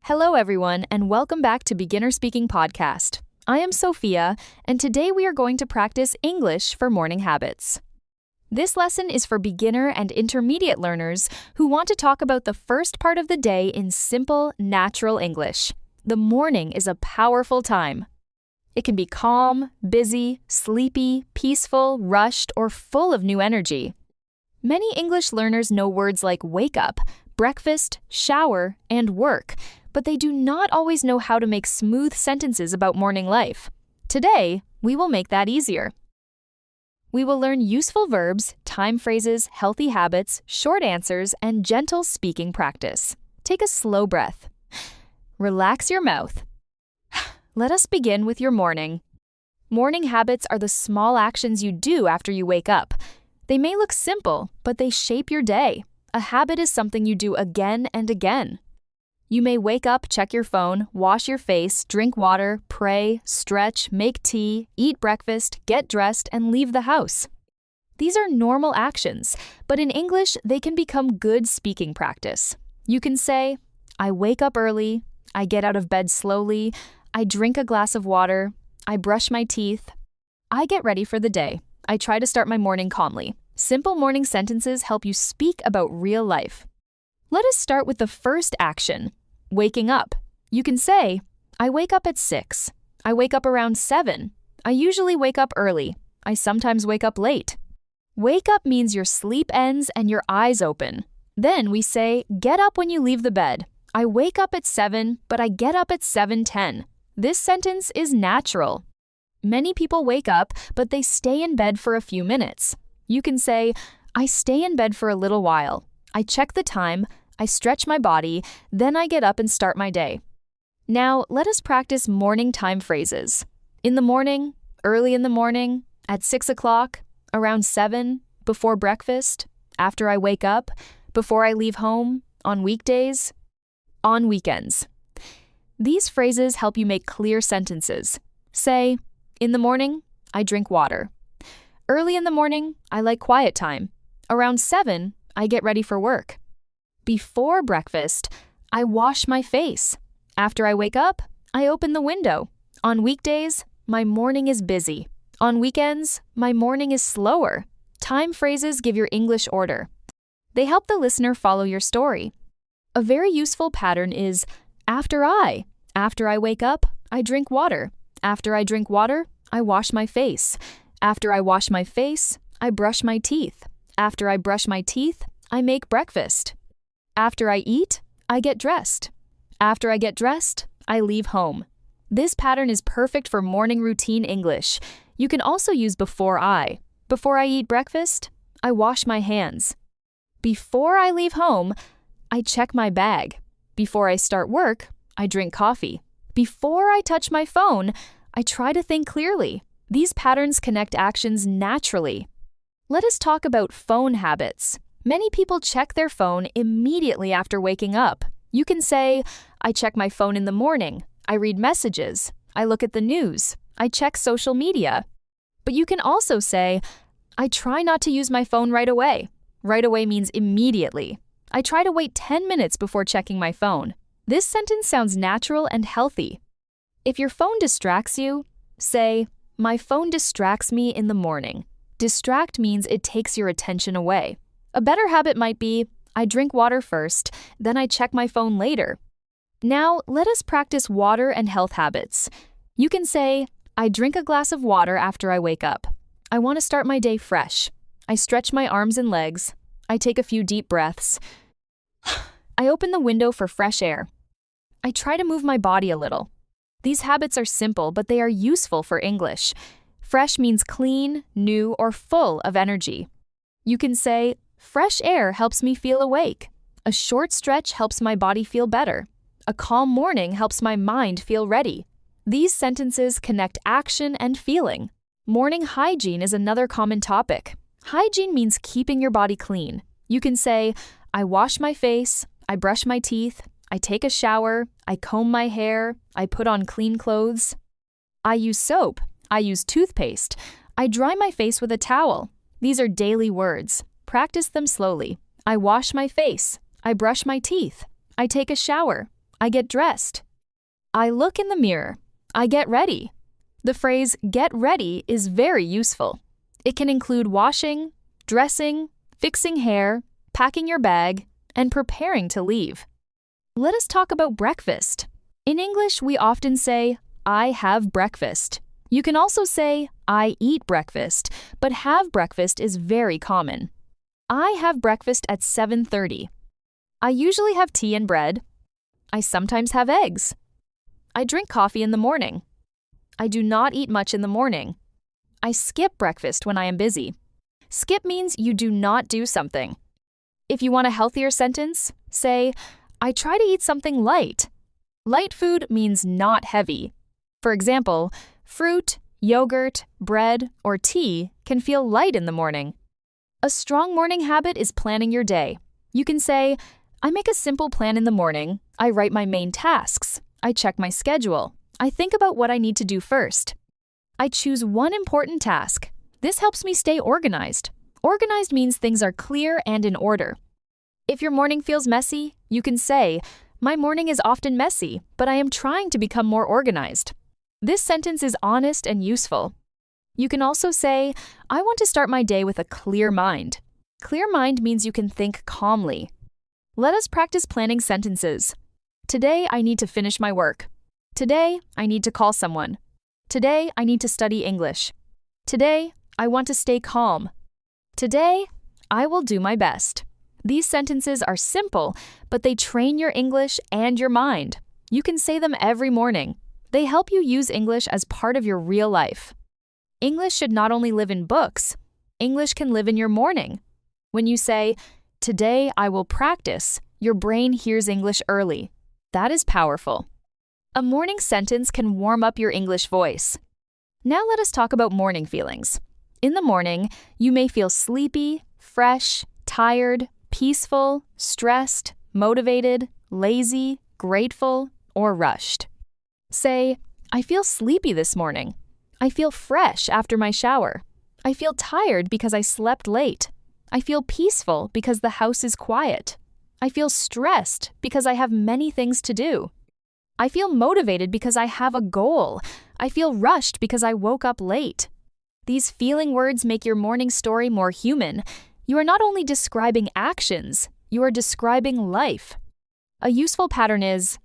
Hello, everyone, and welcome back to Beginner Speaking Podcast. I am Sophia, and today we are going to practice English for morning habits. This lesson is for beginner and intermediate learners who want to talk about the first part of the day in simple, natural English. The morning is a powerful time. It can be calm, busy, sleepy, peaceful, rushed, or full of new energy. Many English learners know words like wake up, breakfast, shower, and work, but they do not always know how to make smooth sentences about morning life. Today, we will make that easier. We will learn useful verbs, time phrases, healthy habits, short answers, and gentle speaking practice. Take a slow breath. Relax your mouth. Let us begin with your morning. Morning habits are the small actions you do after you wake up. They may look simple, but they shape your day. A habit is something you do again and again. You may wake up, check your phone, wash your face, drink water, pray, stretch, make tea, eat breakfast, get dressed, and leave the house. These are normal actions, but in English, they can become good speaking practice. You can say, I wake up early, I get out of bed slowly, I drink a glass of water, I brush my teeth, I get ready for the day, I try to start my morning calmly. Simple morning sentences help you speak about real life. Let us start with the first action. Waking up. You can say, I wake up at 6. I wake up around 7. I usually wake up early. I sometimes wake up late. Wake up means your sleep ends and your eyes open. Then we say, get up when you leave the bed. I wake up at 7, but I get up at 7:10. This sentence is natural. Many people wake up, but they stay in bed for a few minutes. You can say, I stay in bed for a little while. I check the time, I stretch my body, then I get up and start my day. Now, let us practice morning time phrases. In the morning, early in the morning, at 6 o'clock, around 7, before breakfast, after I wake up, before I leave home, on weekdays, on weekends. These phrases help you make clear sentences. Say, in the morning, I drink water. Early in the morning, I like quiet time. Around 7, I get ready for work. Before breakfast, I wash my face. After I wake up, I open the window. On weekdays, my morning is busy. On weekends, my morning is slower. Time phrases give your English order. They help the listener follow your story. A very useful pattern is after I. After I wake up, I drink water. After I drink water, I wash my face. After I wash my face, I brush my teeth. After I brush my teeth, I make breakfast. After I eat, I get dressed. After I get dressed, I leave home. This pattern is perfect for morning routine English. You can also use before I. Before I eat breakfast, I wash my hands. Before I leave home, I check my bag. Before I start work, I drink coffee. Before I touch my phone, I try to think clearly. These patterns connect actions naturally. Let us talk about phone habits. Many people check their phone immediately after waking up. You can say, I check my phone in the morning. I read messages. I look at the news. I check social media. But you can also say, I try not to use my phone right away. Right away means immediately. I try to wait 10 minutes before checking my phone. This sentence sounds natural and healthy. If your phone distracts you, say, my phone distracts me in the morning. Distract means it takes your attention away. A better habit might be, I drink water first, then I check my phone later. Now, let us practice water and health habits. You can say, I drink a glass of water after I wake up. I want to start my day fresh. I stretch my arms and legs. I take a few deep breaths. I open the window for fresh air. I try to move my body a little. These habits are simple, but they are useful for English. Fresh means clean, new, or full of energy. You can say, fresh air helps me feel awake. A short stretch helps my body feel better. A calm morning helps my mind feel ready. These sentences connect action and feeling. Morning hygiene is another common topic. Hygiene means keeping your body clean. You can say, I wash my face, I brush my teeth, I take a shower, I comb my hair, I put on clean clothes. I use soap, I use toothpaste, I dry my face with a towel. These are daily words. Practice them slowly. I wash my face. I brush my teeth. I take a shower. I get dressed. I look in the mirror. I get ready. The phrase get ready is very useful. It can include washing, dressing, fixing hair, packing your bag, and preparing to leave. Let us talk about breakfast. In English, we often say, I have breakfast. You can also say, I eat breakfast, but have breakfast is very common. I have breakfast at 7:30. I usually have tea and bread. I sometimes have eggs. I drink coffee in the morning. I do not eat much in the morning. I skip breakfast when I am busy. Skip means you do not do something. If you want a healthier sentence, say, I try to eat something light. Light food means not heavy. For example, fruit, yogurt, bread, or tea can feel light in the morning. A strong morning habit is planning your day. You can say, I make a simple plan in the morning. I write my main tasks. I check my schedule. I think about what I need to do first. I choose one important task. This helps me stay organized. Organized means things are clear and in order. If your morning feels messy, you can say, my morning is often messy, but I am trying to become more organized. This sentence is honest and useful. You can also say, I want to start my day with a clear mind. Clear mind means you can think calmly. Let us practice planning sentences. Today, I need to finish my work. Today, I need to call someone. Today, I need to study English. Today, I want to stay calm. Today, I will do my best. These sentences are simple, but they train your English and your mind. You can say them every morning. They help you use English as part of your real life. English should not only live in books. English can live in your morning. When you say, today I will practice, your brain hears English early. That is powerful. A morning sentence can warm up your English voice. Now let us talk about morning feelings. In the morning, you may feel sleepy, fresh, tired, peaceful, stressed, motivated, lazy, grateful, or rushed. Say, I feel sleepy this morning. I feel fresh after my shower. I feel tired because I slept late. I feel peaceful because the house is quiet. I feel stressed because I have many things to do. I feel motivated because I have a goal. I feel rushed because I woke up late. These feeling words make your morning story more human. You are not only describing actions, you are describing life. A useful pattern is,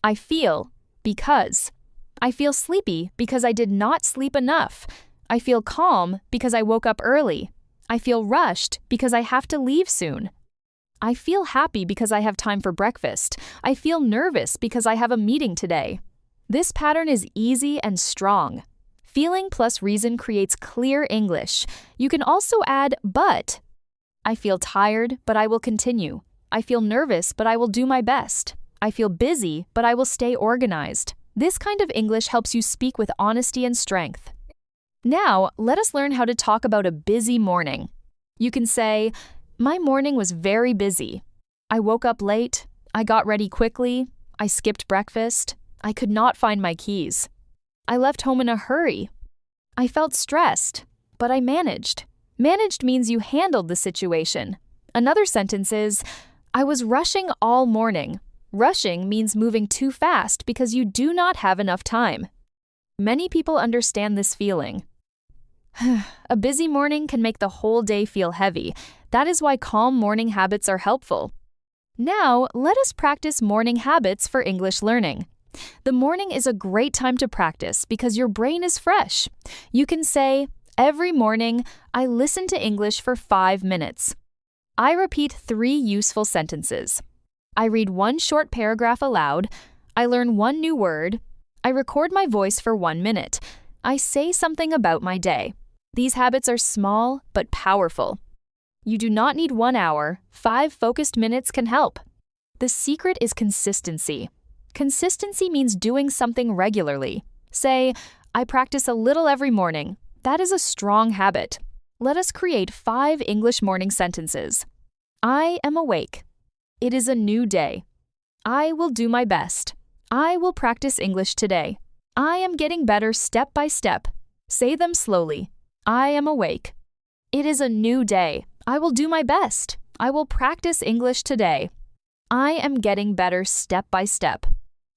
I feel because. I feel sleepy because I did not sleep enough. I feel calm because I woke up early. I feel rushed because I have to leave soon. I feel happy because I have time for breakfast. I feel nervous because I have a meeting today. This pattern is easy and strong. Feeling plus reason creates clear English. You can also add but. I feel tired, but I will continue. I feel nervous, but I will do my best. I feel busy, but I will stay organized. This kind of English helps you speak with honesty and strength. Now, let us learn how to talk about a busy morning. You can say, my morning was very busy. I woke up late. I got ready quickly. I skipped breakfast. I could not find my keys. I left home in a hurry. I felt stressed, but I managed. Managed means you handled the situation. Another sentence is, I was rushing all morning. Rushing means moving too fast because you do not have enough time. Many people understand this feeling. A busy morning can make the whole day feel heavy. That is why calm morning habits are helpful. Now, let us practice morning habits for English learning. The morning is a great time to practice because your brain is fresh. You can say, every morning, I listen to English for 5 minutes. I repeat 3 useful sentences. I read 1 short paragraph aloud. I learn 1 new word. I record my voice for 1 minute. I say something about my day. These habits are small but powerful. You do not need 1 hour. 5 focused minutes can help. The secret is consistency. Consistency means doing something regularly. Say, I practice a little every morning. That is a strong habit. Let us create 5 English morning sentences. I am awake. It is a new day. I will do my best. I will practice English today. I am getting better step by step. Say them slowly. I am awake. It is a new day. I will do my best. I will practice English today. I am getting better step by step.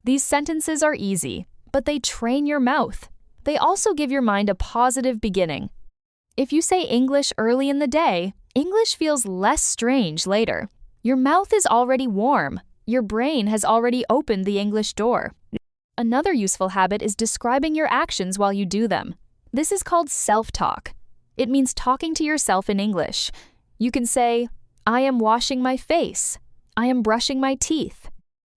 These sentences are easy, but they train your mouth. They also give your mind a positive beginning. If you say English early in the day, English feels less strange later. Your mouth is already warm. Your brain has already opened the English door. Another useful habit is describing your actions while you do them. This is called self-talk. It means talking to yourself in English. You can say, I am washing my face. I am brushing my teeth.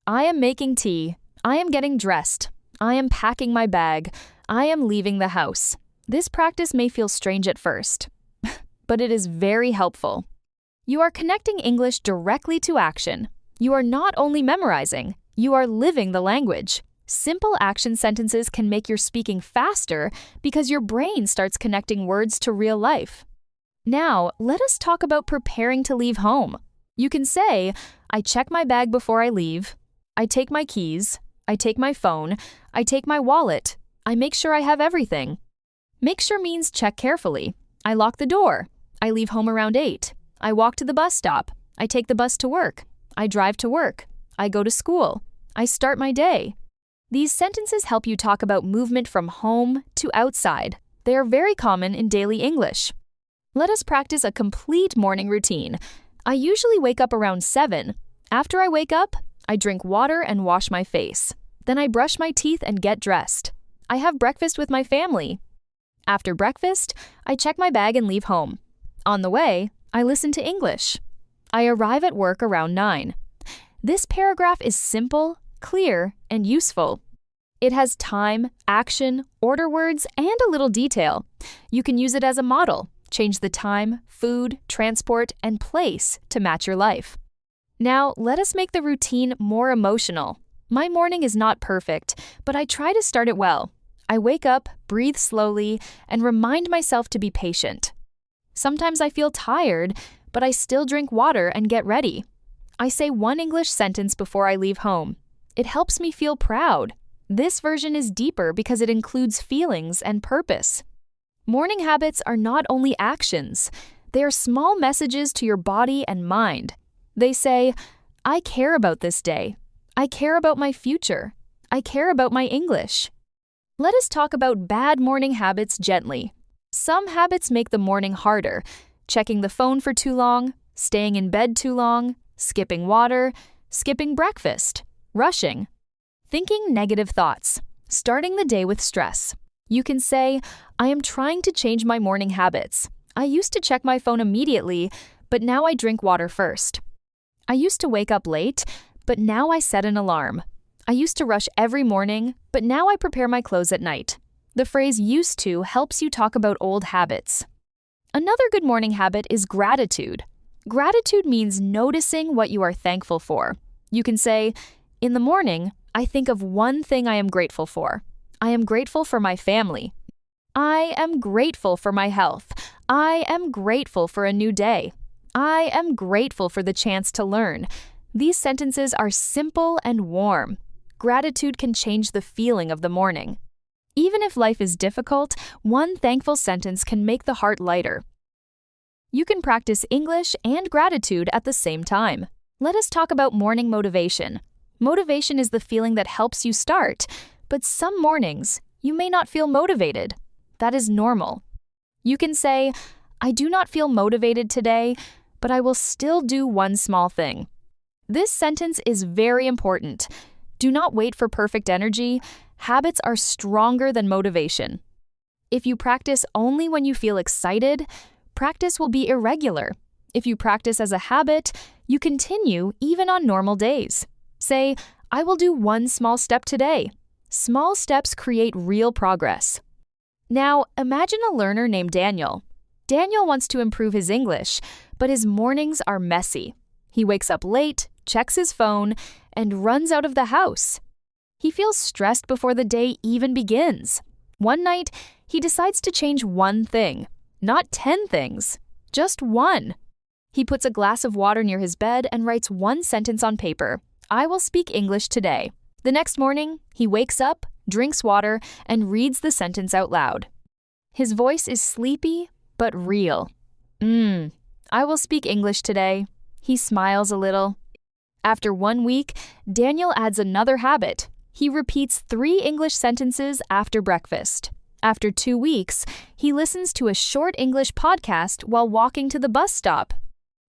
I am making tea. I am getting dressed. I am packing my bag. I am leaving the house. This practice may feel strange at first, but it is very helpful. You are connecting English directly to action. You are not only memorizing, you are living the language. Simple action sentences can make your speaking faster because your brain starts connecting words to real life. Now, let us talk about preparing to leave home. You can say, I check my bag before I leave. I take my keys. I take my phone. I take my wallet. I make sure I have everything. Make sure means check carefully. I lock the door. I leave home around 8. I walk to the bus stop. I take the bus to work. I drive to work. I go to school. I start my day. These sentences help you talk about movement from home to outside. They are very common in daily English. Let us practice a complete morning routine. I usually wake up around 7. After I wake up, I drink water and wash my face. Then I brush my teeth and get dressed. I have breakfast with my family. After breakfast, I check my bag and leave home. On the way, I listen to English. I arrive at work around 9. This paragraph is simple, clear, and useful. It has time, action, order words, and a little detail. You can use it as a model. Change the time, food, transport, and place to match your life. Now, let us make the routine more emotional. My morning is not perfect, but I try to start it well. I wake up, breathe slowly, and remind myself to be patient. Sometimes I feel tired, but I still drink water and get ready. I say one English sentence before I leave home. It helps me feel proud. This version is deeper because it includes feelings and purpose. Morning habits are not only actions. They are small messages to your body and mind. They say, I care about this day. I care about my future. I care about my English. Let us talk about bad morning habits gently. Some habits make the morning harder. Checking the phone for too long, staying in bed too long, skipping water, skipping breakfast, rushing. Thinking negative thoughts, starting the day with stress. You can say, I am trying to change my morning habits. I used to check my phone immediately, but now I drink water first. I used to wake up late, but now I set an alarm. I used to rush every morning, but now I prepare my clothes at night. The phrase used to helps you talk about old habits. Another good morning habit is gratitude. Gratitude means noticing what you are thankful for. You can say, in the morning, I think of one thing I am grateful for. I am grateful for my family. I am grateful for my health. I am grateful for a new day. I am grateful for the chance to learn. These sentences are simple and warm. Gratitude can change the feeling of the morning. Even if life is difficult, one thankful sentence can make the heart lighter. You can practice English and gratitude at the same time. Let us talk about morning motivation. Motivation is the feeling that helps you start, but some mornings, you may not feel motivated. That is normal. You can say, I do not feel motivated today, but I will still do one small thing. This sentence is very important. Do not wait for perfect energy. Habits are stronger than motivation. If you practice only when you feel excited, practice will be irregular. If you practice as a habit, you continue even on normal days. Say, I will do one small step today. Small steps create real progress. Now, imagine a learner named Daniel. Daniel wants to improve his English, but his mornings are messy. He wakes up late, checks his phone, and runs out of the house. He feels stressed before the day even begins. One night, he decides to change one thing, not 10 things, just one. He puts a glass of water near his bed and writes one sentence on paper. I will speak English today. The next morning, he wakes up, drinks water, and reads the sentence out loud. His voice is sleepy, but real. I will speak English today. He smiles a little. After 1 week, Daniel adds another habit. He repeats 3 English sentences after breakfast. After 2 weeks, he listens to a short English podcast while walking to the bus stop.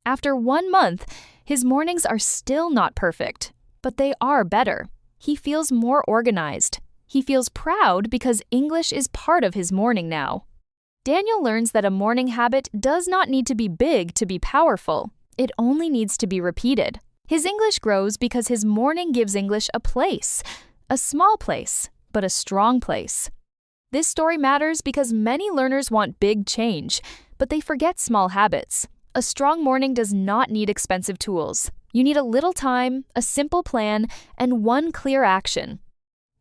After 1 month, his mornings are still not perfect, but they are better. He feels more organized. He feels proud because English is part of his morning now. Daniel learns that a morning habit does not need to be big to be powerful. It only needs to be repeated. His English grows because his morning gives English a place. A small place, but a strong place. This story matters because many learners want big change, but they forget small habits. A strong morning does not need expensive tools. You need a little time, a simple plan, and one clear action.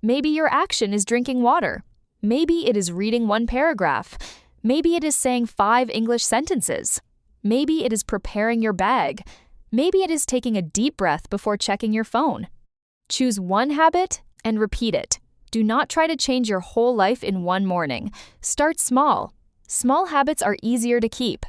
Maybe your action is drinking water. Maybe it is reading 1 paragraph. Maybe it is saying 5 English sentences. Maybe it is preparing your bag. Maybe it is taking a deep breath before checking your phone. Choose one habit and repeat it. Do not try to change your whole life in one morning. Start small. Small habits are easier to keep.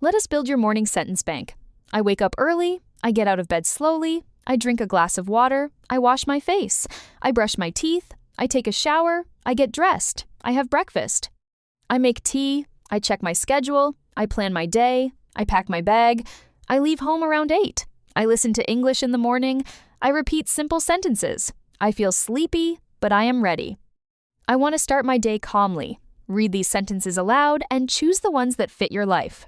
Let us build your morning sentence bank. I wake up early. I get out of bed slowly. I drink a glass of water. I wash my face. I brush my teeth. I take a shower. I get dressed. I have breakfast. I make tea. I check my schedule. I plan my day. I pack my bag. I leave home around 8. I listen to English in the morning. I repeat simple sentences. I feel sleepy, but I am ready. I want to start my day calmly. Read these sentences aloud and choose the ones that fit your life.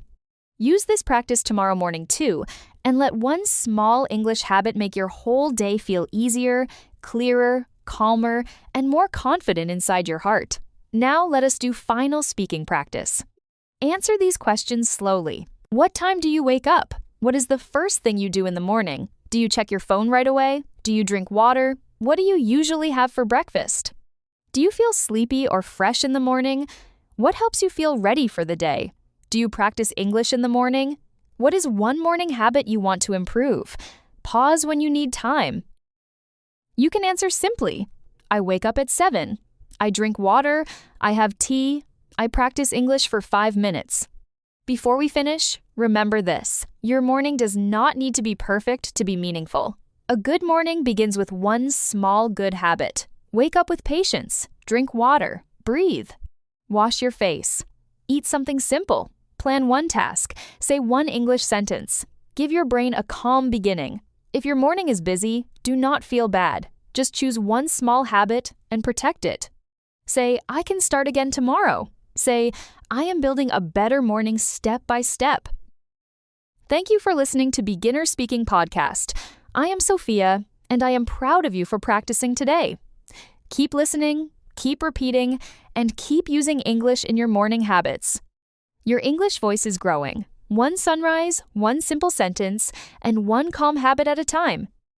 Use this practice tomorrow morning too, and let one small English habit make your whole day feel easier, clearer, calmer, and more confident inside your heart. Now let us do final speaking practice. Answer these questions slowly. What time do you wake up? What is the first thing you do in the morning? Do you check your phone right away? Do you drink water? What do you usually have for breakfast? Do you feel sleepy or fresh in the morning? What helps you feel ready for the day? Do you practice English in the morning? What is one morning habit you want to improve? Pause when you need time. You can answer simply. I wake up at 7. I drink water. I have tea. I practice English for 5 minutes. Before we finish, remember this. Your morning does not need to be perfect to be meaningful. A good morning begins with one small good habit. Wake up with patience. Drink water. Breathe. Wash your face. Eat something simple. Plan one task. Say one English sentence. Give your brain a calm beginning. If your morning is busy, do not feel bad. Just choose one small habit and protect it. Say, I can start again tomorrow. Say, I am building a better morning step by step. Thank you for listening to Beginner Speaking Podcast. I am Sophia, and I am proud of you for practicing today. Keep listening, keep repeating, and keep using English in your morning habits. Your English voice is growing. One sunrise, one simple sentence, and one calm habit at a time.